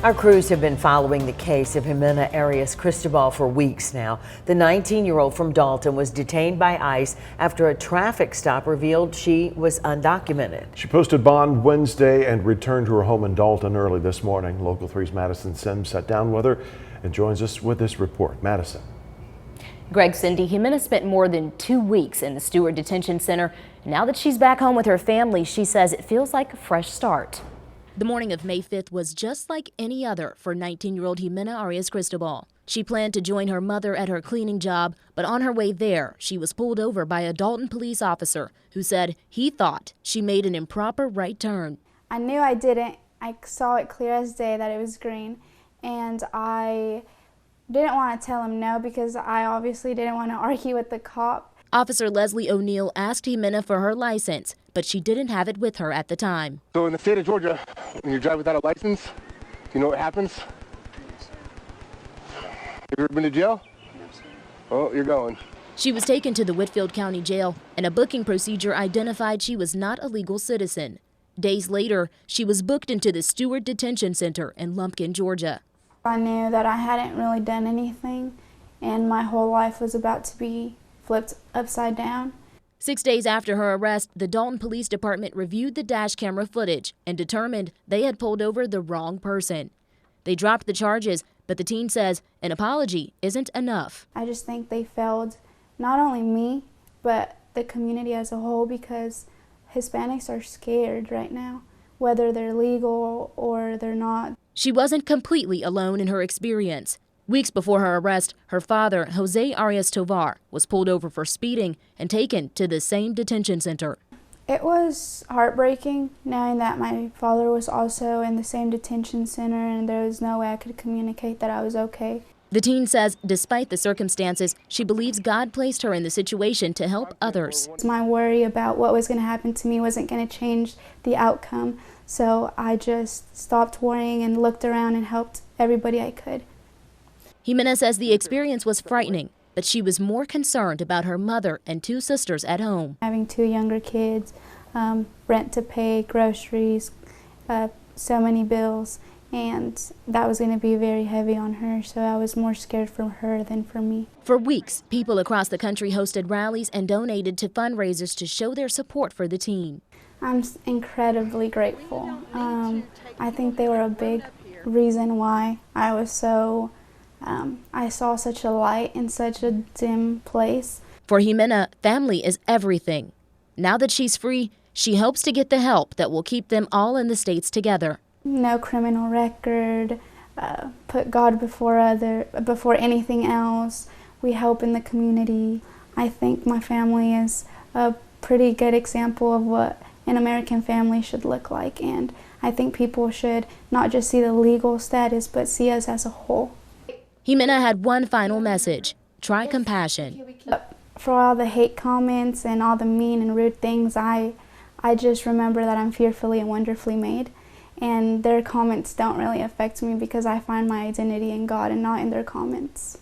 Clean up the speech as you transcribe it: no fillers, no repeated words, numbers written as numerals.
Our crews have been following the case of Jimena Arias Cristobal for weeks now. The 19-year-old from Dalton was detained by ICE after a traffic stop revealed she was undocumented. She posted bond Wednesday and returned to her home in Dalton early this morning. Local 3's Madison Sims sat down with her and joins us with this report. Madison. Greg, Cindy, Jimena spent more than 2 weeks in the Stewart Detention Center. Now that she's back home with her family, she says it feels like a fresh start. The morning of May 5th was just like any other for 19-year-old Jimena Arias Cristobal. She planned to join her mother at her cleaning job, but on her way there, she was pulled over by a Dalton police officer who said he thought she made an improper right turn. I knew I didn't. I saw it clear as day that it was green, and I didn't want to tell him no because I obviously didn't want to argue with the cop. Officer Leslie O'Neill asked Jimena for her license, but she didn't have it with her at the time. So in the state of Georgia, when you drive without a license, do you know what happens? Have you ever been to jail? Oh, you're going. She was taken to the Whitfield County Jail, and a booking procedure identified she was not a legal citizen. Days later, she was booked into the Stewart Detention Center in Lumpkin, Georgia. I knew that I hadn't really done anything, and my whole life was about to be flipped upside down. 6 days after her arrest, the Dalton Police Department reviewed the dash camera footage and determined they had pulled over the wrong person. They dropped the charges, but the teen says an apology isn't enough. I just think they failed not only me, but the community as a whole, because Hispanics are scared right now, whether they're legal or they're not. She wasn't completely alone in her experience. Weeks before her arrest, her father, Jose Arias Tovar, was pulled over for speeding and taken to the same detention center. It was heartbreaking knowing that my father was also in the same detention center and there was no way I could communicate that I was okay. The teen says despite the circumstances, she believes God placed her in the situation to help others. My worry about what was going to happen to me wasn't going to change the outcome, so I just stopped worrying and looked around and helped everybody I could. Jimena says the experience was frightening, but she was more concerned about her mother and 2 sisters at home. Having 2 younger kids, rent to pay, groceries, so many bills, and that was going to be very heavy on her, so I was more scared for her than for me. For weeks, people across the country hosted rallies and donated to fundraisers to show their support for the teen. I'm incredibly grateful. I think they were a big reason why I was so I saw such a light in such a dim place. For Jimena, family is everything. Now that she's free, she hopes to get the help that will keep them all in the States together. No criminal record, put God before anything else. We help in the community. I think my family is a pretty good example of what an American family should look like, and I think people should not just see the legal status, but see us as a whole. Jimena had one final message: try compassion. For all the hate comments and all the mean and rude things, I just remember that I'm fearfully and wonderfully made, and their comments don't really affect me because I find my identity in God and not in their comments.